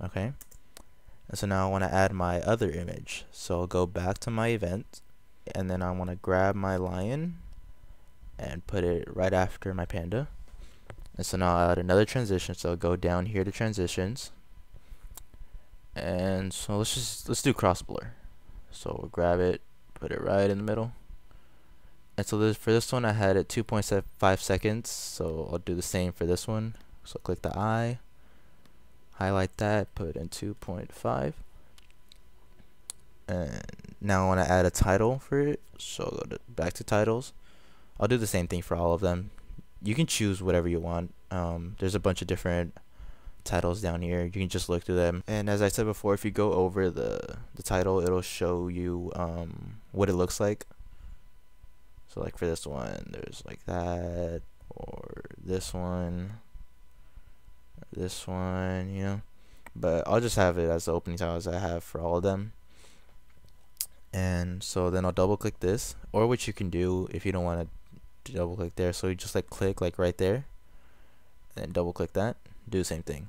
Okay, and so now I want to add my other image. So I'll go back to my event, and then I want to grab my lion and put it right after my panda. And so now I'll add another transition. So I'll go down here to transitions, and so let's do cross blur. So we'll grab it, put it right in the middle. And so for this one I had it 2.5 seconds, so I'll do the same for this one. So click the eye, highlight that, put it in 2.5, and now I want to add a title for it, so I'll go back to titles. I'll do the same thing for all of them. You can choose whatever you want. There's a bunch of different titles down here. You can just look through them, and as I said before, if you go over the title, it'll show you what it looks like. So like for this one, there's like that, or this one, you know. But I'll just have it as the opening title as I have for all of them. And so then I'll double click this, or what you can do if you don't want to double click there, so you just like click like right there, and then double click that, do the same thing.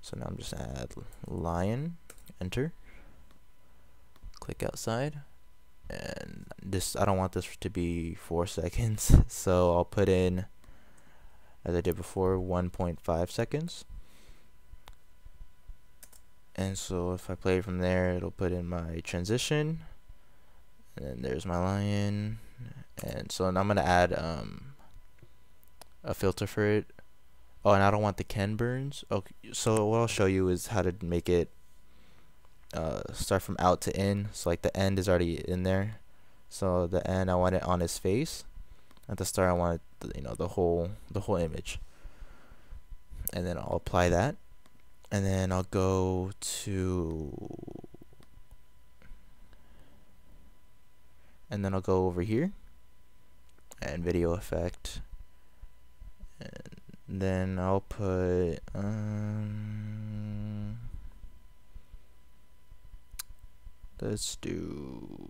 So now I'm just gonna add lion, enter, click outside, and this, I don't want this to be 4 seconds, so I'll put in, as I did before, 1.5 seconds. And so if I play from there, it'll put in my transition, and then there's my lion. And so now I'm gonna add a filter for it. Oh, and I don't want the Ken burns. Okay, so what I'll show you is how to make it start from out to in. So like the end is already in there. So the end, I want it on his face. At the start, I want it, you know, the whole image. And then I'll apply that. And then I'll go to, and then I'll go over here and video effect, and then I'll put let's do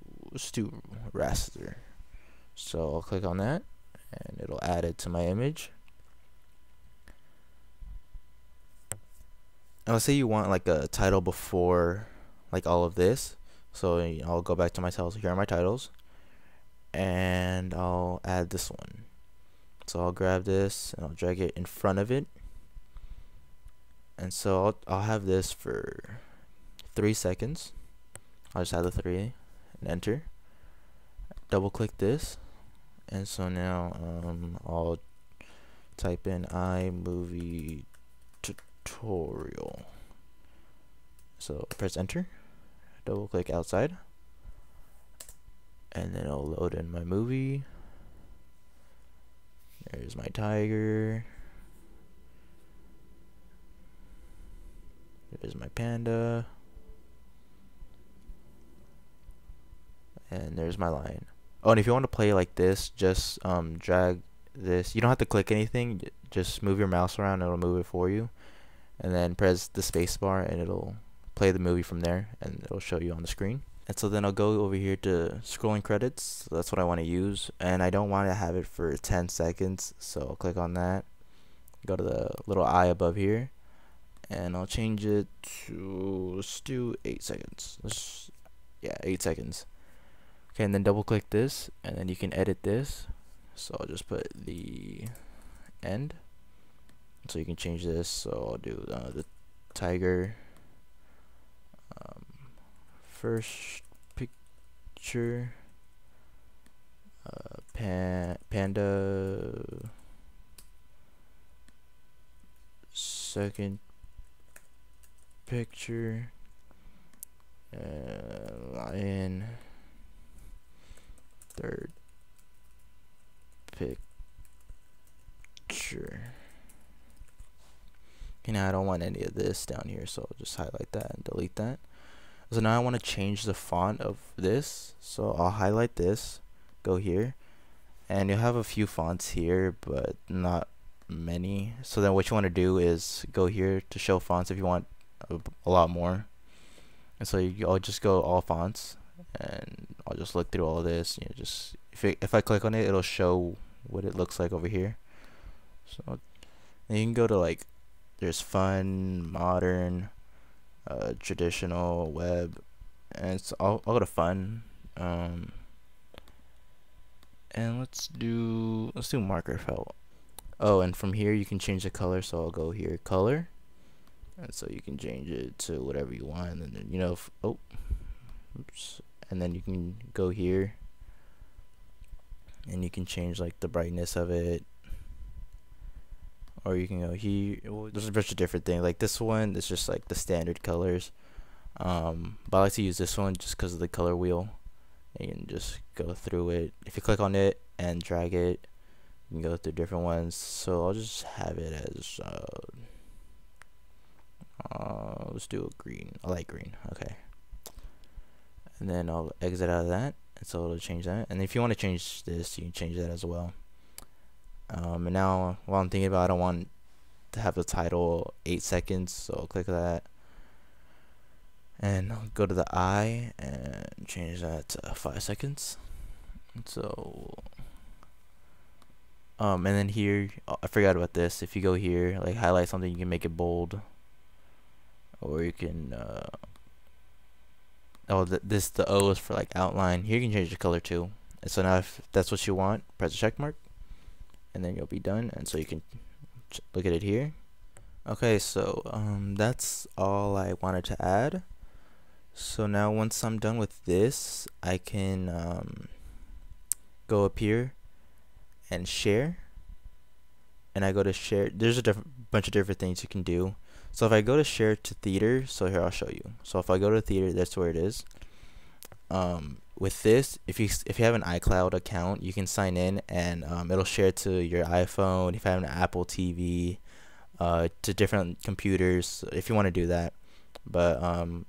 raster. So I'll click on that and it'll add it to my image. And let's say you want like a title before like all of this, so I'll go back to my titles. Here are my titles, and I'll add this one. So I'll grab this and I'll drag it in front of it, and so I'll have this for 3 seconds. I'll just add the 3 and enter. Double click this, and so now I'll type in iMovie tutorial. So press enter, double click outside, and then I'll load in my movie. There's my tiger, there's my panda, and there's my lion. Oh, and if you want to play like this, just drag this. You don't have to click anything, just move your mouse around, it'll move it for you, and then press the space bar and it'll play the movie from there, and it'll show you on the screen. And so then I'll go over here to scrolling credits. So that's what I want to use, and I don't want to have it for 10 seconds, so I'll click on that, go to the little eye above here, and I'll change it to, let's do 8 seconds. Yeah, 8 seconds. Okay, and then double click this, and then you can edit this. So I'll just put the end, so you can change this. So I'll do the tiger, first picture, panda, second picture, lion, third picture. Okay, now I don't want any of this down here, so I'll just highlight that and delete that. So now I want to change the font of this, so I'll highlight this, go here, and you'll have a few fonts here, but not many. So then what you want to do is go here to show fonts if you want a lot more. And so I'll just go all fonts, and I'll just look through all of this. You know, just if I click on it, it'll show what it looks like over here. So then you can go to like, there's fun, modern, traditional, web, and I'll go to fun. Um, and let's do marker felt. Oh, and from here you can change the color. So I'll go here, color, and so you can change it to whatever you want. And then oh, oops, and then you can go here, and you can change like the brightness of it, or you can go here. Well, there's a bunch of different things. Like this one, it's just like the standard colors. But I like to use this one just because of the color wheel. You can just go through it. If you click on it and drag it, you can go through different ones. So I'll just have it as let's do a green, a light green. Okay, and then I'll exit out of that, and so it'll change that. And if you want to change this, you can change that as well. And now while I'm thinking about it, I don't want to have the title 8 seconds, so I'll click that. And I'll go to the eye and change that to 5 seconds. So, and then here, I forgot about this. If you go here, like highlight something, you can make it bold, or you can, the O is for like outline. Here you can change the color too. And so now if that's what you want, press the check mark, and then you'll be done. And so you can look at it here. Okay, so that's all I wanted to add. So now once I'm done with this, I can go up here and share, and I go to share. There's a bunch of different things you can do. So if I go to share to theater, so here I'll show you. So if I go to theater, that's where it is. With this, if you have an iCloud account, you can sign in, and it'll share to your iPhone. If you have an Apple TV, to different computers, if you want to do that. But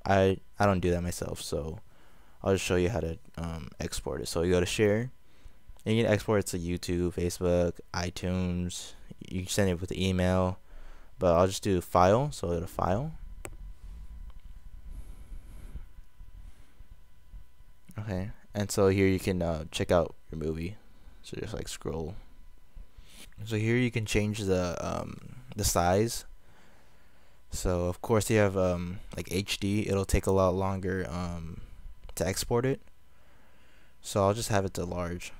I don't do that myself, so I'll just show you how to export it. So you go to share, and you can export it to YouTube, Facebook, iTunes. You can send it with email, but I'll just do file. So I'll go to file. Okay, and so here you can check out your movie. So just like scroll. So here you can change the size. So of course you have like HD, it'll take a lot longer to export it. So I'll just have it to large.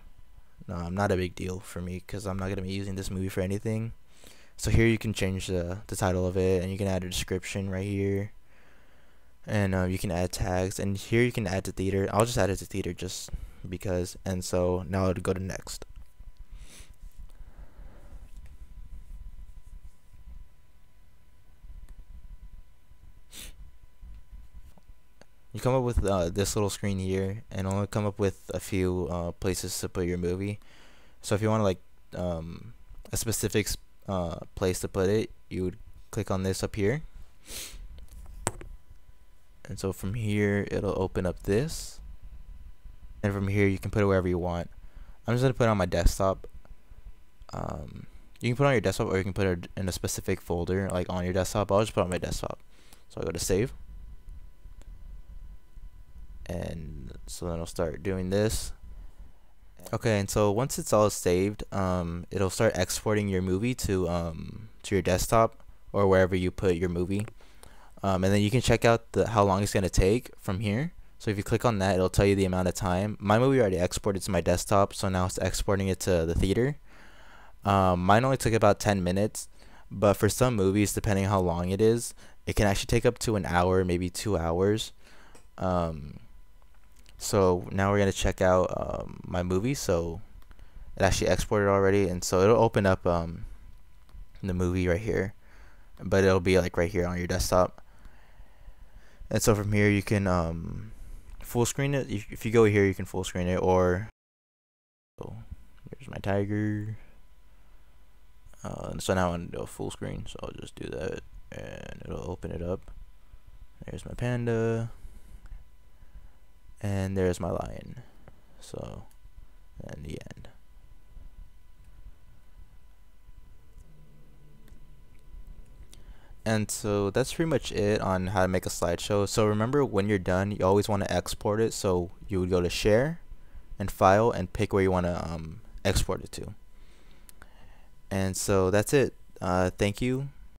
Not a big deal for me because I'm not gonna be using this movie for anything. So here you can change the title of it, and you can add a description right here, and you can add tags, and here you can add to theater. I'll just add it to theater just because. And so now I'll go to next. You come up with this little screen here, and it'll come up with a few places to put your movie. So if you want to like a specific place to put it, you would click on this up here, and so from here it'll open up this, and from here you can put it wherever you want. I'm just gonna put it on my desktop. You can put it on your desktop, or you can put it in a specific folder like on your desktop. I'll just put it on my desktop. So I go to save, and so then I'll start doing this. Okay, and so once it's all saved, it'll start exporting your movie to your desktop or wherever you put your movie, and then you can check out how long it's gonna take from here. So if you click on that, it'll tell you the amount of time. My movie already exported to my desktop, so now it's exporting it to the theater. Mine only took about 10 minutes, but for some movies, depending on how long it is, it can actually take up to an hour, maybe 2 hours. So now we're gonna check out my movie. So it actually exported already, and so it'll open up the movie right here, but it'll be like right here on your desktop. And so from here you can full screen it. If you go here, you can full screen it, or so here's my tiger. So now I'm gonna do a full screen, so I'll just do that, and it'll open it up. There's my panda, and there's my lion. So, and the end. And so that's pretty much it on how to make a slideshow. So remember, when you're done, you always want to export it. So you would go to share and file and pick where you want to export it to. And so that's it. Thank you.